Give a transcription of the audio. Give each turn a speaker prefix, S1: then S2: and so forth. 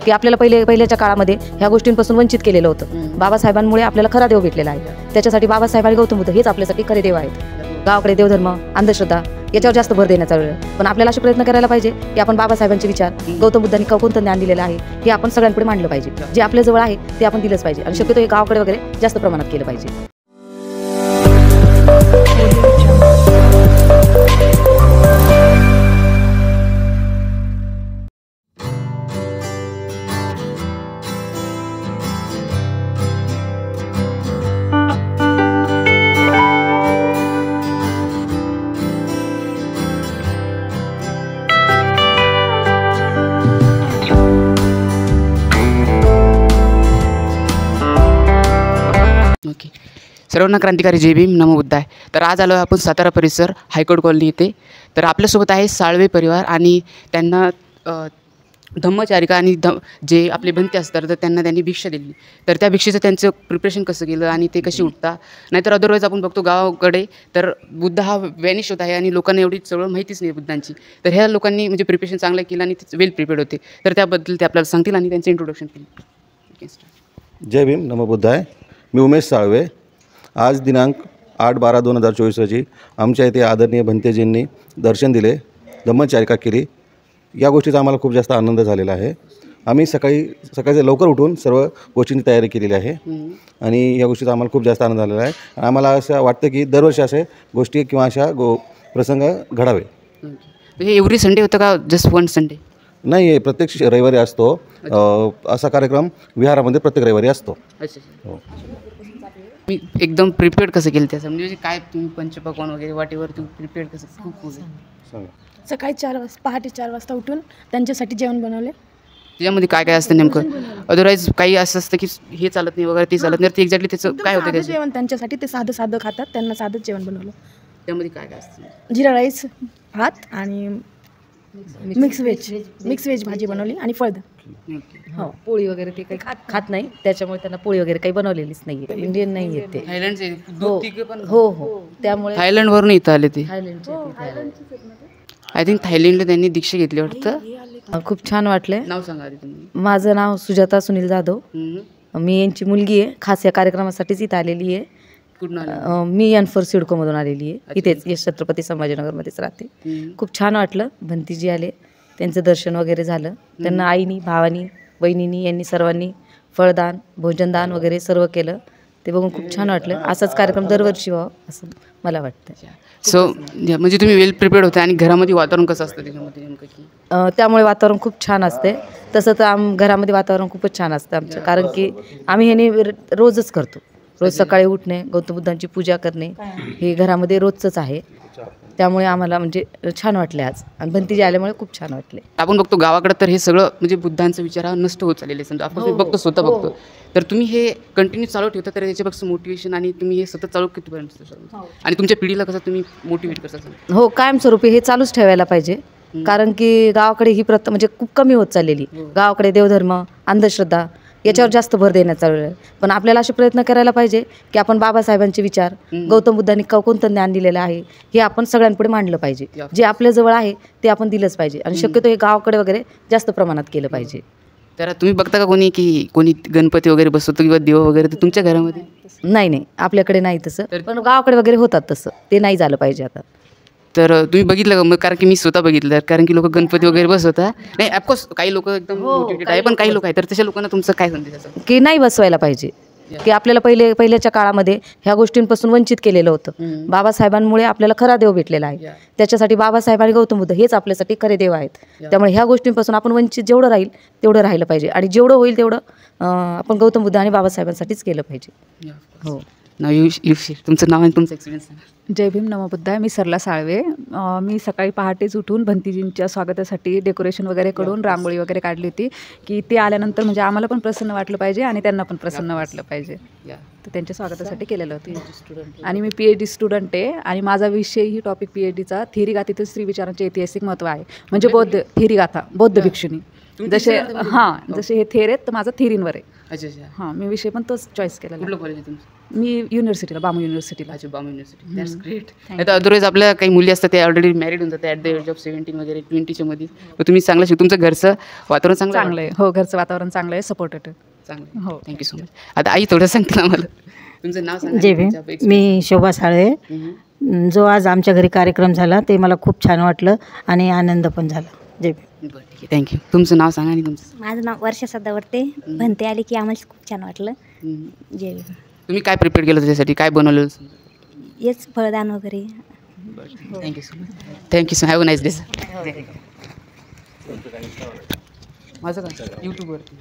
S1: की आपल्याला पहिल्याच्या काळामध्ये ह्या गोष्टींपासून वंचित केलेलं होतं। बाबासाहेबांमुळे आपल्याला खरा देव भेटलेला आहे। त्याच्यासाठी बाबासाहेब आणि गौतम बुद्ध हेच आपल्यासाठी खरे देव आहेत। गावाकडे देवधर्म, अंधश्रद्धा याच्यावर जास्त भर देण्याचा वेळ, पण आपल्याला असे प्रयत्न करायला पाहिजे की आपण बाबासाहेबांचे विचार, गौतम बुद्धांनी कोणतं ज्ञान दिलेलं आहे हे आपण सगळ्यांपुढे मांडलं पाहिजे। जे आपल्या जवळ आहे ते आपण दिलंच पाहिजे आणि शक्यतो हे गावाकडे वगैरे जास्त प्रमाणात केलं पाहिजे।
S2: ओके, सर्वांना क्रांतिकारी जय भीम, नमो बुद्धाय। तर आज आलो आपण सातारा परिसर हायकोर्ट कॉलनी येथे। तर आपल्यासोबत आहे साळवे परिवार आणि त्यांना धम्मचारिका आणि जे आपले भंते असतात तर त्यांनी भिक्षा दिली। तर त्या भिक्षेचं त्यांचं प्रिपरेशन कसं केलं आणि ते कशी उठता, नाहीतर अदरवाईज आपण बघतो गावाकडे तर बुद्ध हा वॅनिश होत आहे आणि लोकांना एवढी चळवळ माहितीच नाही बुद्धांची। तर ह्या लोकांनी म्हणजे प्रिपरेशन चांगलं केलं आणि ते वेल प्रिपेअर्ड होते। तर त्याबद्दल ते आपल्याला सांगतील आणि त्यांचं इंट्रोडक्शन केलं।
S3: जय भीम, नमो बुद्धाय। मी उमेश साळवे। आज दिनांक 8/12/2024 रोजी आमच्या इथे आदरणीय भंतेजींनी दर्शन दिले, धम्मचारिका केली। या गोष्टीचा आम्हाला खूप जास्त आनंद झालेला आहे। आम्ही सकाळी लवकर उठून सर्व गोष्टींची तयारी केलेली आहे आणि या गोष्टीचा आम्हाला खूप जास्त आनंद झालेला आहे। आम्हाला असं वाटतं की दरवर्षी असे गोष्टी किंवा अशा प्रसंग घडावे।
S2: हे एव्हरी संडे होतं का जस्ट वन संडे?
S3: नाही, हे प्रत्येक रविवारी असतो। असा कार्यक्रम विहारामध्ये प्रत्येक रविवारी असतो। हो,
S2: मी एकदम प्रिपेअर्ड कसं केलं त्याचं, म्हणजे काय तुम्ही पंचपक्वान्न वगैरे वाटेवर तुम्ही प्रिपेअर्ड कसं खूप
S3: सांगा।
S4: सकाळी पहाटे 4 वाजता उठून त्यांच्यासाठी जेवण बनवले।
S2: त्याच्यामध्ये काय काय असतं नेमकं? अदरवाईज काही असं असतं की हे चालत नाही वगैरे ते चालत नाही, ते एक्झॅक्टली त्याचं काय होतं त्याचं
S4: जेवण त्यांच्यासाठी ते साधं खातात, त्यांना साधंच जेवण बनवलं।
S2: त्यामध्ये काय काय असतं?
S4: जिरा राईस, भात आणि मिक्स व्हेज भाजी बनवली आणि फळद।
S1: हो, पोळी वगैरे ते काही खात नाही, त्याच्यामुळे त्यांना पोळी वगैरे काही बनवलेलीच नाही। इंडियन नाही आहेत ते।
S2: थायलंडचे
S1: हो, त्यामुळे
S2: थायलंडवरून इथं आले ते।
S1: थायलंडचे
S2: आय थिंक थायलंडला त्यांनी दीक्षा घेतली वाटतं।
S1: खूप छान वाटले।
S2: नाव सांगा आधी तुम्ही।
S1: माझं नाव सुजाता सुनील जाधव। मी यांची मुलगी आहे, खास या कार्यक्रमासाठीच इथं आलेली आहे।
S2: कुठून आले?
S1: मी एनफोर सिडकोमधून आलेली आहे, इथेच यश छत्रपती संभाजीनगरमध्येच राहते। खूप छान वाटलं, भंतीजी आले, त्यांचं दर्शन वगैरे झालं। त्यांना आईनी, भावानी, बहिणींनी यांनी सर्वांनी फळदान, भोजनदान वगैरे सर्व केलं, ते बघून खूप छान वाटलं। असाच कार्यक्रम दरवर्षी व्हावा असं मला वाटतं।
S2: सो म्हणजे तुम्ही वेल प्रिपेअर्ड होते आणि घरामध्ये वातावरण कसं असतं त्याच्यामध्ये नेमकं की?
S1: त्यामुळे वातावरण खूप छान असते। तसं तर घरामध्ये वातावरण खूपच छान असतं आमचं, कारण की आम्ही हे रोजच करतो। रोज सकाळी उठणे, गौतम बुद्धांची पूजा करणे हे घरामध्ये रोजचंच आहे। त्यामुळे आम्हाला म्हणजे छान वाटले आज, आणि भंतीजी आल्यामुळे खूप छान वाटले।
S2: आपण बघतो गावाकडे तर हे सगळं म्हणजे बुद्धांचा विचार हा नष्ट होत चाललेले समजा आपण बघतो, स्वतः बघतो। तर तुम्ही हे कंटिन्यू चालू ठेवता, तर त्याच्यापेक्षा मोटिवेशन आणि तुम्ही हे सतत चालू कितीपर्यंत आणि तुमच्या पिढीला कसं तुम्ही मोटिवेट करता?
S1: हो, कायमस्वरूपी हे चालूच ठेवायला पाहिजे, कारण की गावाकडे ही प्रथा म्हणजे खूप कमी होत चाललेली। गावाकडे देवधर्म, अंधश्रद्धा याच्यावर जास्त भर देण्याचा वेळ, पण आपल्याला असे प्रयत्न करायला पाहिजे की आपण बाबासाहेबांचे विचार, गौतम बुद्धांनी कोणतं ज्ञान दिलेलं आहे हे आपण सगळ्यांपुढे मांडलं पाहिजे। जे आपल्या जवळ आहे ते आपण दिलंच पाहिजे आणि शक्यतो हे गावाकडे वगैरे जास्त प्रमाणात केलं पाहिजे।
S2: तर तुम्ही बघता का कोणी गणपती वगैरे बसवतो किंवा देव वगैरे, तर तुमच्या घरामध्ये?
S1: नाही, आपल्याकडे नाही तसं, पण गावाकडे वगैरे होतात तसं, ते नाही झालं पाहिजे आता।
S2: तर तुम्ही बघितलं का? मग कारण की मी स्वतः बघितलं, कारण की लोक गणपती वगैरे बसवतात। नाही, ऑफकोर्स काही लोक एकदम मोटिवेटेड आहे, पण काही लोक आहे, तर तशा लोकांना तुमचं काय संदेश असेल?
S1: की नाही बसवायला पाहिजे, की आपल्याला पहिल्याच्या काळामध्ये ह्या गोष्टींपासून वंचित केलेलं होतं। बाबासाहेबांमुळे आपल्याला खरा देव भेटलेला आहे। त्याच्यासाठी बाबासाहेब आणि गौतम बुद्ध हेच आपल्यासाठी खरे देव आहेत। त्यामुळे ह्या गोष्टींपासून आपण वंचित जेवढं राहील तेवढं राहिलं पाहिजे, आणि जेवढं होईल तेवढं आपण गौतम बुद्ध आणि बाबासाहेबांसाठीच केलं पाहिजे। हो,
S2: तुमचं नाव आणि तुमचा एक्सपिरियन्स सांगा।
S5: जय भीम, नमो बुद्धाय। मी सरला साळवे। मी सकाळी पहाटेच उठून भंतीजींच्या स्वागतासाठी डेकोरेशन वगैरे करून रांगोळी वगैरे काढली होती, की ते आल्यानंतर म्हणजे आम्हाला पण प्रसन्न वाटलं पाहिजे आणि त्यांना पण प्रसन्न वाटलं पाहिजे, तर त्यांच्या स्वागतासाठी केलेलं होतं। आणि मी PhD स्टुडंट आहे, आणि माझा विषय ही टॉपिक PhDचा थिअरी गाथेतील स्त्री विचारांचे ऐतिहासिक महत्त्व आहे, म्हणजे बौद्ध थिअरी गाथा, बौद्ध भिक्षुनी। जसे हां जसे हे थेअर आहेत तर माझं थेअरींवर आहे.
S2: अच्छा अच्छा.
S5: हां मी विषय पण तोच चॉईस केलेला.
S2: कुठलं कॉलेज आहे तुमचं?
S5: मी युनिव्हर्सिटीला बामू युनिव्हर्सिटीला.
S2: अच्छा बाम युनिव्हर्सिटी. That's great. नाही तर अदरवाईज आपल्या काही मुली असतात ते ऑलरेडी मॅरिड होऊन जातात ॲट द एज ऑफ 17 वगैरे 20च्या मध्ये. तर तुम्ही चांगलं तुमचं घरचं वातावरण
S5: चांगलं आहे. हो घरचं वातावरण चांगलं आहे, सपोर्टेड.
S2: चांगलं.
S5: हो
S2: थँक्यू सो मच. आता आई थोडं सांगतील आम्हाला तुमचं नाव सांगा.
S6: जे भीम. मी शोभा साळवे. जो आज आमच्या घरी कार्यक्रम झाला ते मला खूप छान वाटलं आणि आनंद पण झाला. जय भीम.
S2: बरं ठीक आहे. थँक्यू. तुमचं नाव सांगा आणि तुमचं.
S7: माझं नाव वर्षा सदावर्ते. भन्ते आले की आम्हाला खूप छान वाटलं. जे
S2: तुम्ही काय प्रिपेअर केलं त्याच्यासाठी, काय बनवलेलं?
S7: हेच फळदान वगैरे.
S2: Thank you so much. Thank you so. Have a nice day sir. माझं काय यूट्यूबवरती